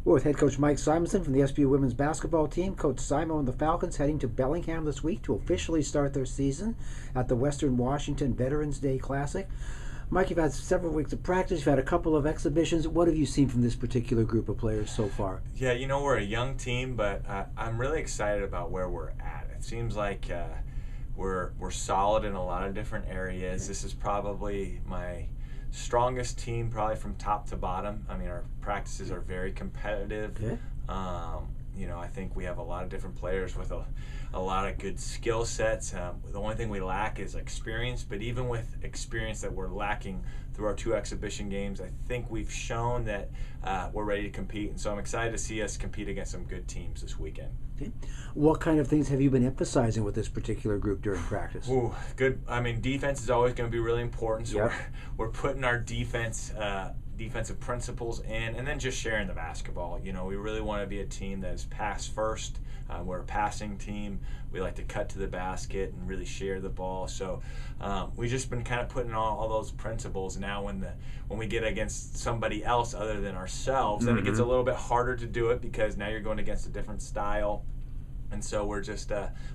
We're with head coach Mike Simonson from the SPU women's basketball team. Coach Simon and the Falcons heading to Bellingham this week to officially start their season at the Western Washington Veterans Day Classic. Mike, you've had several weeks of practice. You've had a couple of exhibitions. What have you seen from this particular group of players so far? Yeah, we're a young team, but I'm really excited about where we're at. It seems like we're solid in a lot of different areas. This is probably my strongest team, probably from top to bottom. I mean, our practices are very competitive. Okay. I think we have a lot of different players with a lot of good skill sets. The only thing we lack is experience, but even with experience that we're lacking through our two exhibition games, I think we've shown that we're ready to compete, and so I'm excited to see us compete against some good teams this weekend. Okay. What kind of things have you been emphasizing with this particular group during practice? Ooh, good. I mean, defense is always going to be really important, so Yep. we're putting our defensive principles in, and then just sharing the basketball. We really want to be a team that is pass first. We're a passing team. We like to cut to the basket and really share the ball. So we've just been kind of putting all those principles. Now when we get against somebody else other than ourselves, then it gets a little bit harder to do it because now you're going against a different style. And so we're just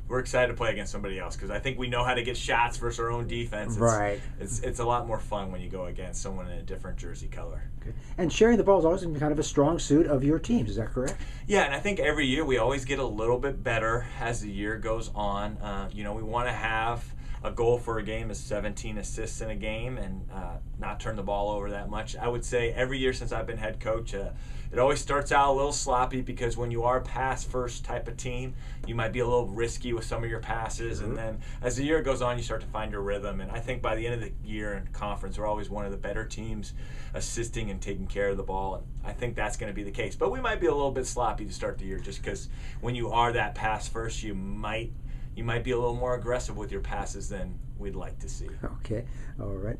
we're excited to play against somebody else because I think we know how to get shots versus our own defense. Right. It's a lot more fun when you go against someone in a different jersey color. Okay. And sharing the ball has always been kind of a strong suit of your teams. Is that correct? Yeah, and I think every year we always get a little bit better as the year goes on. We want to have a goal for a game is 17 assists in a game and not turn the ball over that much. I would say every year since I've been head coach, it always starts out a little sloppy because when you are a pass-first type of team, you might be a little risky with some of your passes, and then as the year goes on, you start to find your rhythm. And I think by the end of the year in conference, we're always one of the better teams assisting and taking care of the ball, and I think that's going to be the case. But we might be a little bit sloppy to start the year just because when you are that pass-first, you might be a little more aggressive with your passes than we'd like to see. Okay, all right.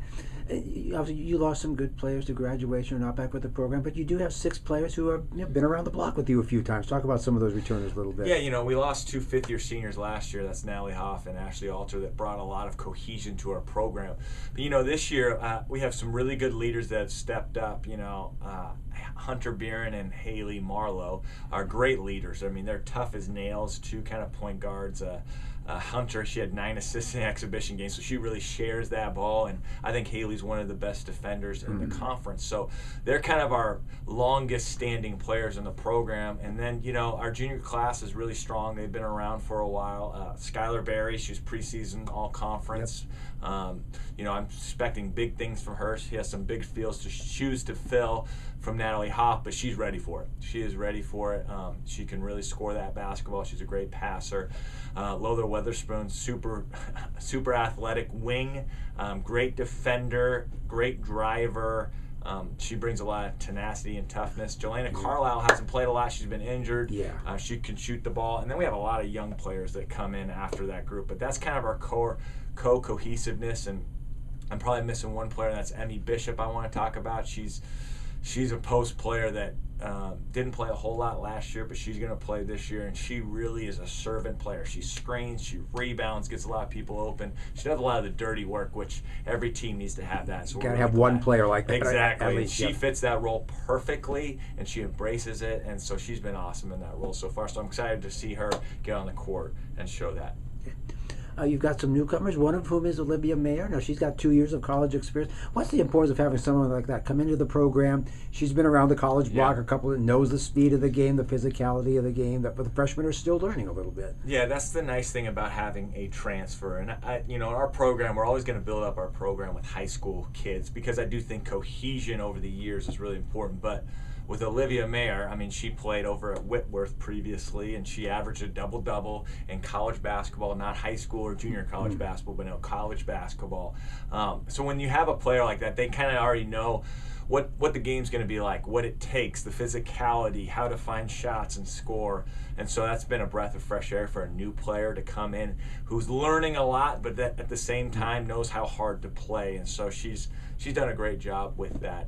Obviously, you lost some good players to graduation or not back with the program, but you do have 6 players who have been around the block with you a few times. Talk about some of those returners a little bit. Yeah, we lost 2 fifth-year seniors last year. That's Natalie Hoff and Ashley Alter that brought a lot of cohesion to our program. But, this year we have some really good leaders that have stepped up. Hunter Beeren and Haley Marlowe are great leaders. I mean, they're tough as nails, 2 kind of point guards. Hunter, she had 9 assists in the exhibition game, so she really shares that ball, and I think Haley's one of the best defenders in the conference. So they're kind of our longest standing players in the program. And then, our junior class is really strong. They've been around for a while. Skylar Berry, she's preseason all conference. Yep. I'm expecting big things from her. She has some big shoes to fill from Natalie Hoff, but she's ready for it. She is ready for it. She can really score that basketball. She's a great passer. Lothar Weatherspoon, super athletic wing, great defender, great driver. She brings a lot of tenacity and toughness. Jelena Carlisle hasn't played a lot. She's been injured. Yeah. She can shoot the ball. And then we have a lot of young players that come in after that group. But that's kind of our cohesiveness. And I'm probably missing one player, and that's Emmy Bishop I want to talk about. She's a post player that didn't play a whole lot last year, but she's going to play this year, and she really is a servant player. She screens, she rebounds, gets a lot of people open. She does a lot of the dirty work, which every team needs to have that. So got to have one player like that. Exactly. At least, she fits that role perfectly, and she embraces it, and so she's been awesome in that role so far. So I'm excited to see her get on the court and show that. You've got some newcomers, one of whom is Olivia Mayer. Now, she's got 2 years of college experience. What's the importance of having someone like that come into the program? She's been around the college block knows the speed of the game, the physicality of the game, but the freshmen are still learning a little bit. Yeah, that's the nice thing about having a transfer. And, in our program, we're always going to build up our program with high school kids because I do think cohesion over the years is really important. But with Olivia Mayer, I mean, she played over at Whitworth previously, and she averaged a double-double in college basketball, not high school or junior college basketball, but no, college basketball. So when you have a player like that, they kind of already know what the game's going to be like, what it takes, the physicality, how to find shots and score. And so that's been a breath of fresh air for a new player to come in who's learning a lot, but that at the same time knows how hard to play. And so she's done a great job with that.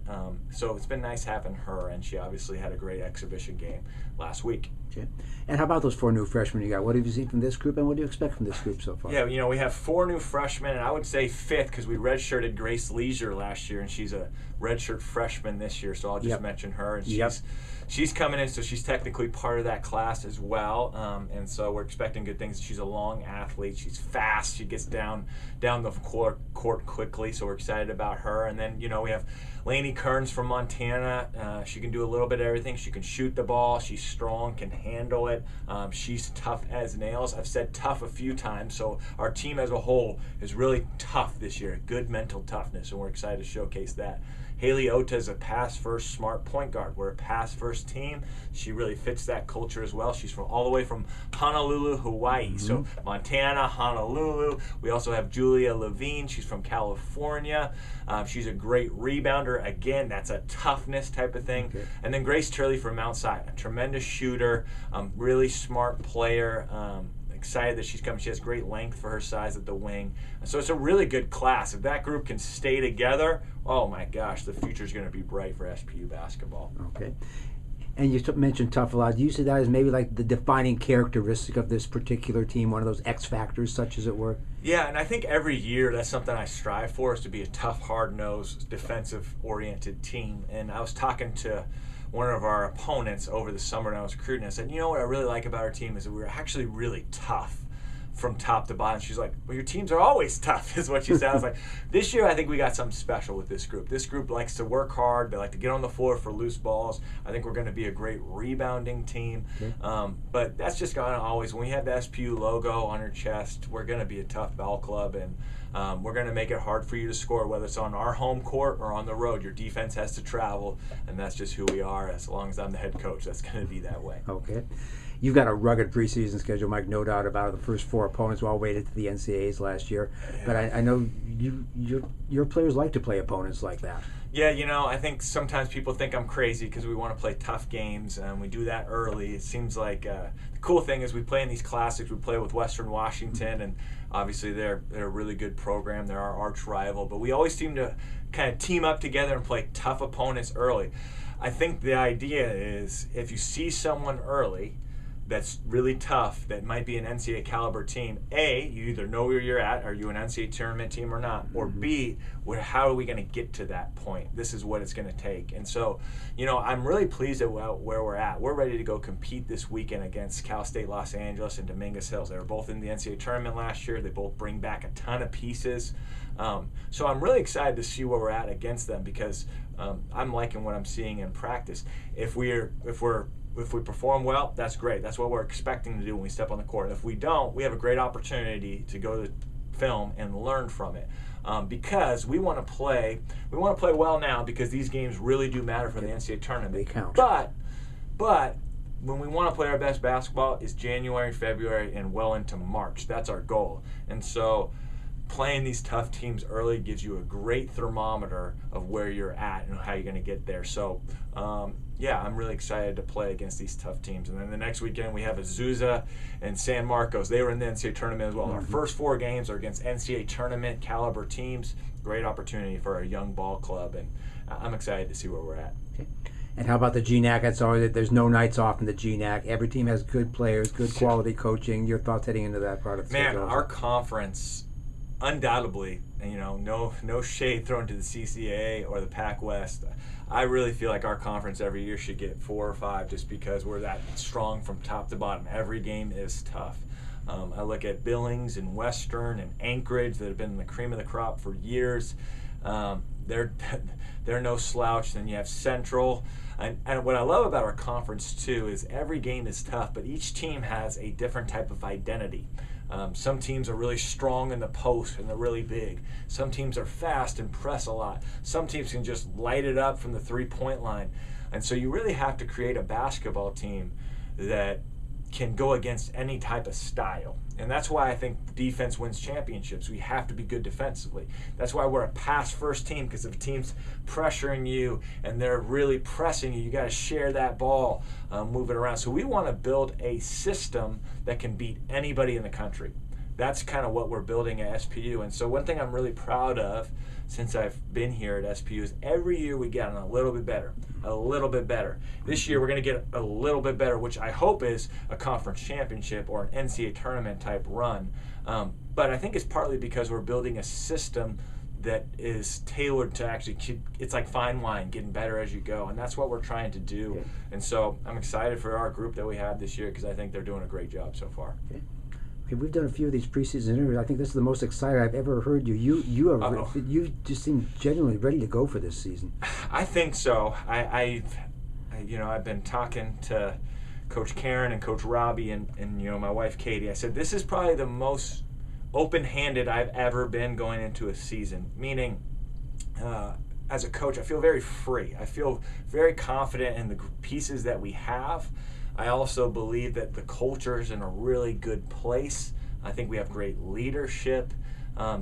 So it's been nice having her, and she obviously had a great exhibition game last week. Okay. And how about those 4 new freshmen you got? What have you seen from this group, and what do you expect from this group so far? Yeah, we have 4 new freshmen, and I would say 5th because we redshirted Grace Leisure last year, and she's a redshirt freshman this year, so I'll just mention her. And she's coming in, so she's technically part of that class as well, and so we're expecting good things. She's a long athlete. She's fast. She gets down the court quickly, so we're excited about her. And then, we have Lainey Kearns from Montana. She can do a little bit of everything. She can shoot the ball. She's strong, can handle it. She's tough as nails. I've said tough a few times, so our team as a whole is really tough this year, good mental toughness, and we're excited to showcase that. Haley Ota is a pass-first, smart point guard. We're a pass-first team. She really fits that culture as well. She's all the way from Honolulu, Hawaii. So Montana, Honolulu. We also have Julia Levine. She's from California. She's a great rebounder. Again, that's a toughness type of thing. Okay. And then Grace Turley from Mount Si, a tremendous shooter, really smart player. Excited that she's coming. She has great length for her size at the wing. So it's a really good class. If that group can stay together, oh my gosh, the future is going to be bright for SPU basketball. Okay. And you mentioned tough a lot. Do you see that as maybe like the defining characteristic of this particular team, one of those X factors, such as it were? Yeah, and I think every year that's something I strive for, is to be a tough, hard-nosed, defensive-oriented team. And I was talking to one of our opponents over the summer when I was recruiting. I said, what I really like about our team is that we're actually really tough from top to bottom. She's like, well, your teams are always tough, is what she said. I was like, this year I think we got something special with this group. This group likes to work hard. They like to get on the floor for loose balls. I think we're going to be a great rebounding team. Okay. But that's just going to always, when we have the SPU logo on our chest, we're going to be a tough ball club, and we're going to make it hard for you to score, whether it's on our home court or on the road. Your defense has to travel, and that's just who we are. As long as I'm the head coach, that's going to be that way. Okay. You've got a rugged preseason schedule, Mike, no doubt about it. The first 4 opponents all waited to the NCAAs last year. Yeah. But I know your players like to play opponents like that. Yeah, I think sometimes people think I'm crazy because we want to play tough games, and we do that early. It seems like the cool thing is we play in these classics. We play with Western Washington, and obviously they're a really good program. They're our arch rival, but we always seem to kind of team up together and play tough opponents early. I think the idea is if you see someone early that's really tough, that might be an NCAA caliber team, A, you either know where you're at, are you an NCAA tournament team or not, or B, how are we going to get to that point? This is what it's going to take. And so, I'm really pleased at where we're at. We're ready to go compete this weekend against Cal State Los Angeles and Dominguez Hills. They were both in the NCAA tournament last year. They both bring back a ton of pieces. So I'm really excited to see where we're at against them, because I'm liking what I'm seeing in practice. If we perform well, that's great. That's what we're expecting to do when we step on the court. If we don't, we have a great opportunity to go to film and learn from it. Because we want to play well now, because these games really do matter for the NCAA tournament. They count. But when we want to play our best basketball is January, February, and well into March. That's our goal. And so playing these tough teams early gives you a great thermometer of where you're at and how you're going to get there. So, I'm really excited to play against these tough teams. And then the next weekend we have Azusa and San Marcos. They were in the NCAA tournament as well. Our first 4 games are against NCAA tournament caliber teams. Great opportunity for a young ball club, and I'm excited to see where we're at. Okay. And how about the GNAC? That's always that there's no nights off in the GNAC. Every team has good players, good quality coaching. Your thoughts heading into that part of the schedule? Man, our conference, undoubtedly, no shade thrown to the CCAA or the Pac West. I really feel like our conference every year should get 4 or 5, just because we're that strong from top to bottom. Every game is tough. I look at Billings and Western and Anchorage that have been the cream of the crop for years. They're no slouch. Then you have Central. And what I love about our conference, too, is every game is tough, but each team has a different type of identity. Some teams are really strong in the post and they're really big. Some teams are fast and press a lot. Some teams can just light it up from the 3-point line. And so you really have to create a basketball team that can go against any type of style. And that's why I think defense wins championships. We have to be good defensively. That's why we're a pass-first team, because if a team's pressuring you and they're really pressing you, you got to share that ball, move it around. So we want to build a system that can beat anybody in the country. that's kind of what we're building at SPU. And so one thing I'm really proud of since I've been here at SPU is every year we get a little bit better, a little bit better. This year we're going to get a little bit better, which I hope is a conference championship or an NCAA tournament type run. But I think it's partly because we're building a system that is tailored to actually keep, it's like fine wine, getting better as you go, and that's what we're trying to do. Okay. And so I'm excited for our group that we have this year because I think they're doing a great job so far. Okay, we've done a few of these preseason interviews. I think this is the most excited I've ever heard you. You just seem genuinely ready to go for this season. I think so. I've been talking to Coach Karen and Coach Robbie and my wife Katie. I said this is probably the most open-handed I've ever been going into a season. Meaning, as a coach, I feel very free. I feel very confident in the pieces that we have. I also believe that the culture is in a really good place. I think we have great leadership.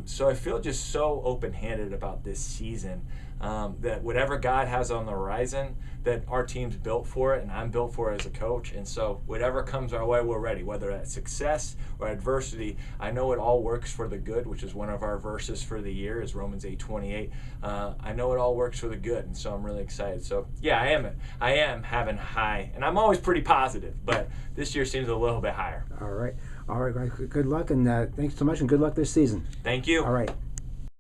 So I feel just so open-handed about this season that whatever God has on the horizon, that our team's built for it and I'm built for it as a coach. And so whatever comes our way, we're ready. Whether that's success or adversity, I know it all works for the good, which is one of our verses for the year is Romans 8:28. I know it all works for the good, and so I'm really excited. So yeah, I am having high, and I'm always pretty positive, but this year seems a little bit higher. All right, guys. Good luck, and thanks so much, and good luck this season. Thank you. All right.